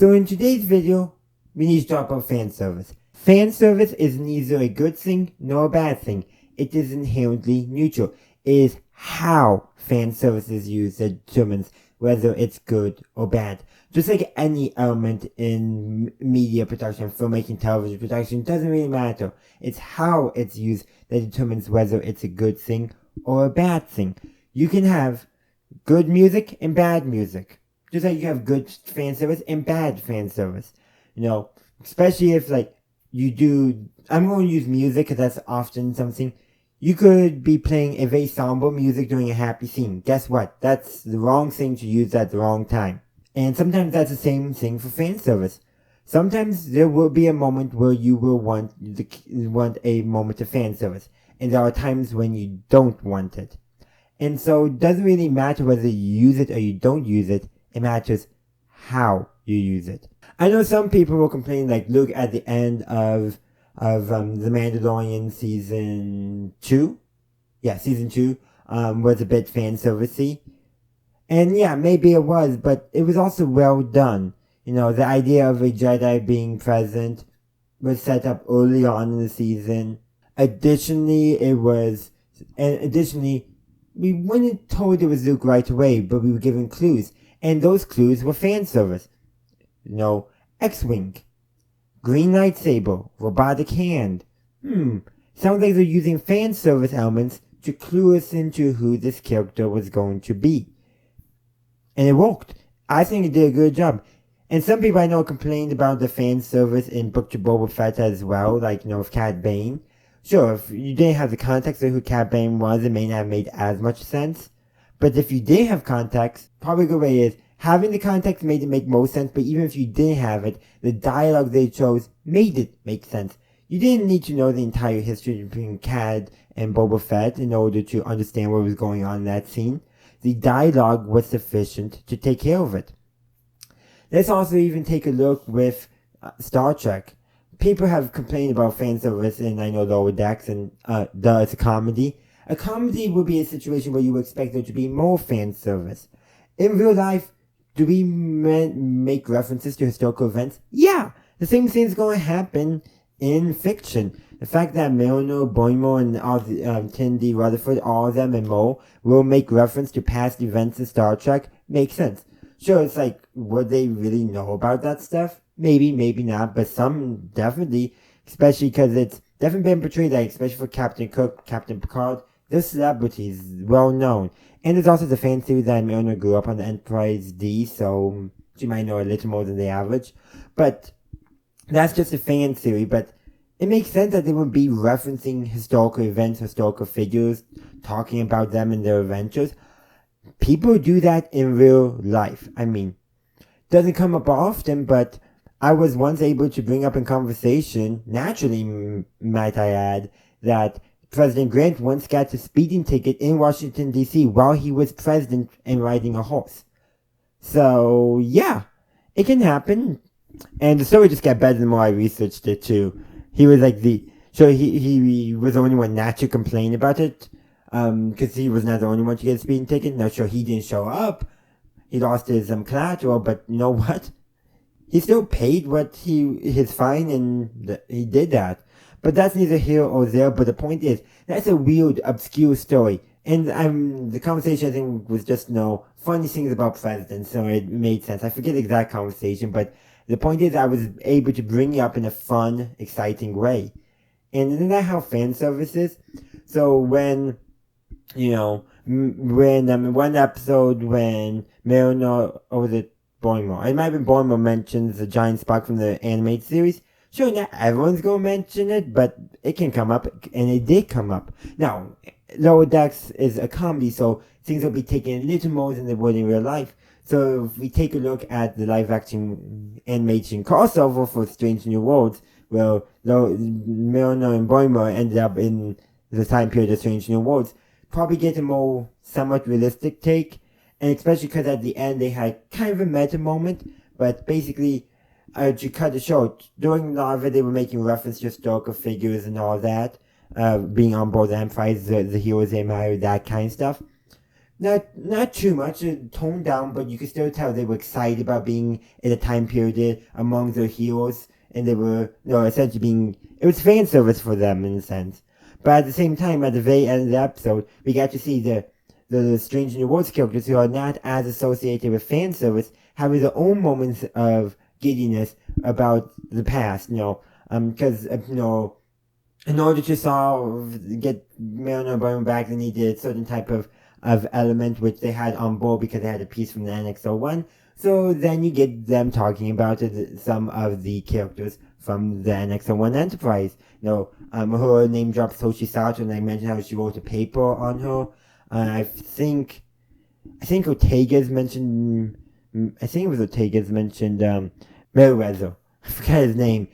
So in today's video, we need to talk about fan service. Fan service is neither a good thing nor a bad thing. It is inherently neutral. It is how fan service is used that determines whether it's good or bad. Just like any element in media production, filmmaking, television production, doesn't really matter. It's how it's used that determines whether it's a good thing or a bad thing. You can have good music and bad music. Just like you have good fan service and bad fan service. You know, especially if like you do, I'm going to use music because that's often something. You could be playing a very somber music during a happy scene. Guess what? That's the wrong thing to use at the wrong time. And sometimes that's the same thing for fan service. Sometimes there will be a moment where you will want a moment of fan service. And there are times when you don't want it. And so it doesn't really matter whether you use it or you don't use it. It matters how you use it. I know some people will complain, like, look at the end of The Mandalorian season 2. Yeah, season 2 was a bit fan servicey. And yeah, maybe it was, but it was also well done. You know, the idea of a Jedi being present was set up early on in the season. Additionally, we weren't told it was Luke right away, but we were given clues. And those clues were fan service. You know, X-Wing, green lightsaber, robotic hand. Sounds like they're using fan service elements to clue us into who this character was going to be. And it worked. I think it did a good job. And some people I know complained about the fan service in Book to Boba Fett as well, like, you know, with Cad Bane. Sure, if you didn't have the context of who Cad Bane was, it may not have made as much sense. But if you did have context, probably a good way is, having the context made it make most sense, but even if you didn't have it, the dialogue they chose made it make sense. You didn't need to know the entire history between Cad and Boba Fett in order to understand what was going on in that scene. The dialogue was sufficient to take care of it. Let's also even take a look with Star Trek. People have complained about fan service in, I know, Lower Decks, and it's a comedy. A comedy would be a situation where you would expect there to be more fan service. In real life, do we make references to historical events? Yeah! The same thing is going to happen in fiction. The fact that Milner, Boimler, and all the, Tindy, Rutherford, all of them, and Mo will make reference to past events in Star Trek makes sense. Sure, it's like, would they really know about that stuff? Maybe, maybe not, but some definitely, especially because it's definitely been portrayed, like, especially for Captain Cook, Captain Picard, they're celebrities, well known. And there's also the fan theory that Milner grew up on the Enterprise D, so she might know a little more than the average. But that's just a fan theory, but it makes sense that they would be referencing historical events, historical figures, talking about them and their adventures. People do that in real life. I mean, doesn't come up often, but I was once able to bring up in conversation, naturally might I add, that President Grant once got a speeding ticket in Washington, D.C. while he was president and riding a horse. So, yeah, it can happen. And the story just got better the more I researched it, too. He was like he was the only one not to complain about it, because he was not the only one to get a speeding ticket. Now, sure, he didn't show up. He lost his collateral, but you know what? He still paid his fine, and he did that. But that's neither here or there, but the point is, that's a weird, obscure story. And the conversation, I think, was just, funny things about presidents, so it made sense. I forget the exact conversation, but the point is I was able to bring it up in a fun, exciting way. And isn't that how fan service is? So when, one episode when Milner, or was it Boimler? It might have been Boimler mentions the giant spark from the animated series. Sure, not everyone's going to mention it, but it can come up, and it did come up. Now, Lower Decks is a comedy, so things will be taken a little more than they would in real life. So if we take a look at the live-action animation crossover for Strange New Worlds, well, Milner and Boimler ended up in the time period of Strange New Worlds, probably get a more somewhat realistic take, and especially because at the end they had kind of a meta moment, but basically, to cut it short, during a lot of it they were making reference to historical figures and all that, being on board the Empire, the heroes they admired, that kind of stuff. Not too much, toned down, but you could still tell they were excited about being in a time period among their heroes, and they were, essentially it was fan service for them in a sense. But at the same time, at the very end of the episode, we got to see the Strange New Worlds characters who are not as associated with fan service having their own moments of giddiness about the past, because, in order to get Mariner Byrne back, they needed a certain type of element which they had on board because they had a piece from the NX-01. So then you get them talking about some of the characters from the NX-01 Enterprise. Her name drops Toshi Sato, and I mentioned how she wrote a paper on her. I think Ortega's mentioned. I think it was Ortega's mentioned Merriweather. I forgot his name.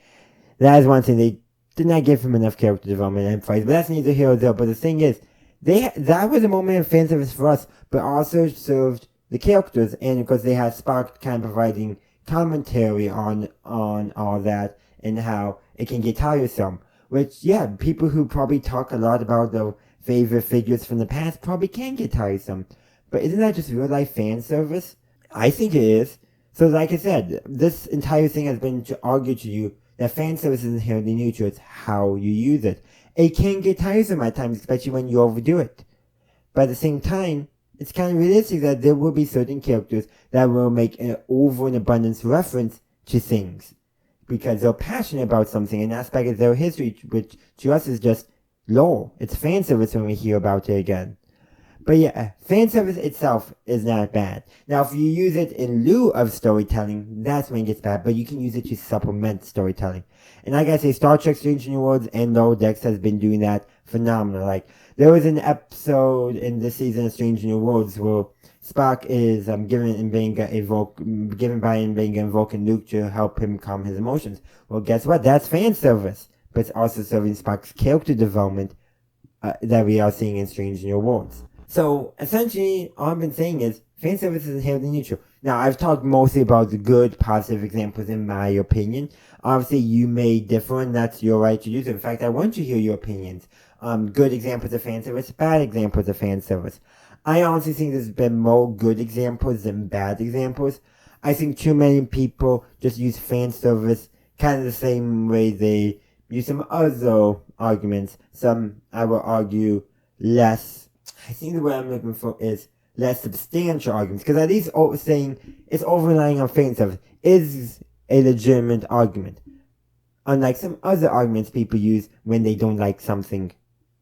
That is one thing, they did not give him enough character development in Enterprise, but that's neither here nor there. But the thing is, that was a moment of fan service for us, but also served the characters, and because they had Spock kind of providing commentary on all that and how it can get tiresome. Which, yeah, people who probably talk a lot about their favorite figures from the past probably can get tiresome. But isn't that just real life fan service? I think it is. So like I said, this entire thing has been to argue to you that fan service is inherently neutral. It's how you use it. It can get tiresome at times, especially when you overdo it. But at the same time, it's kind of realistic that there will be certain characters that will make an over and abundance reference to things. Because they're passionate about something, an aspect of their history, which to us is just lore. It's fan service when we hear about it again. But yeah, fan service itself is not bad. Now, if you use it in lieu of storytelling, that's when it gets bad, but you can use it to supplement storytelling. And like I say, Star Trek Strange New Worlds and Lower Decks has been doing that phenomenal. Like, there was an episode in this season of Strange New Worlds where Spock is given by Mbenga and Vulcan Luke to help him calm his emotions. Well, guess what? That's fan service. But it's also serving Spock's character development that we are seeing in Strange New Worlds. So, essentially, all I've been saying is, fan service is inherently neutral. Now, I've talked mostly about the good, positive examples in my opinion. Obviously, you may differ, and that's your right to do so. In fact, I want to hear your opinions. Good examples of fan service, bad examples of fan service. I honestly think there's been more good examples than bad examples. I think too many people just use fan service kind of the same way they use some other arguments. Some, I will argue, I think the word I'm looking for is less substantial arguments. Because at least saying it's over-relying on fan service is a legitimate argument. Unlike some other arguments people use when they don't like something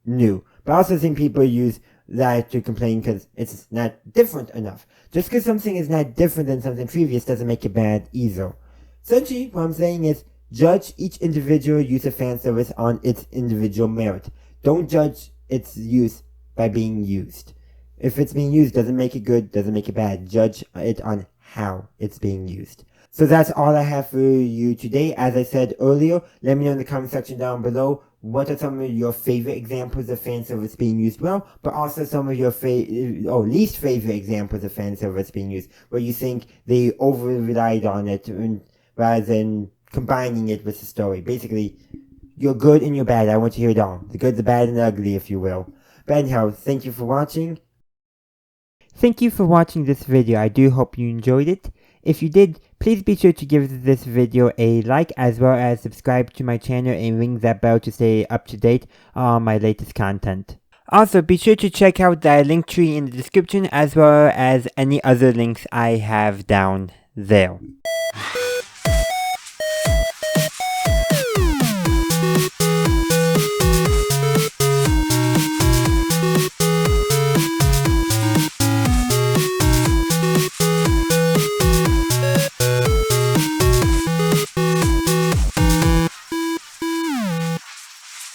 new. But I also think people use that to complain because it's not different enough. Just because something is not different than something previous doesn't make it bad either. Essentially, what I'm saying is, judge each individual use of fan service on its individual merit. Don't judge its use by being used. If it's being used, doesn't make it good, doesn't make it bad. Judge it on how it's being used. So that's all I have for you today. As I said earlier, let me know in the comment section down below what are some of your favorite examples of fan service being used well, but also some of your least favorite examples of fan service being used, where you think they over-relied on it rather than combining it with the story. Basically, your good and your bad. I want to hear it all. The good, the bad, and the ugly, if you will. But anyhow, thank you for watching. Thank you for watching this video. I do hope you enjoyed it. If you did, please be sure to give this video a like, as well as subscribe to my channel and ring that bell to stay up to date on my latest content. Also, be sure to check out the link tree in the description, as well as any other links I have down there.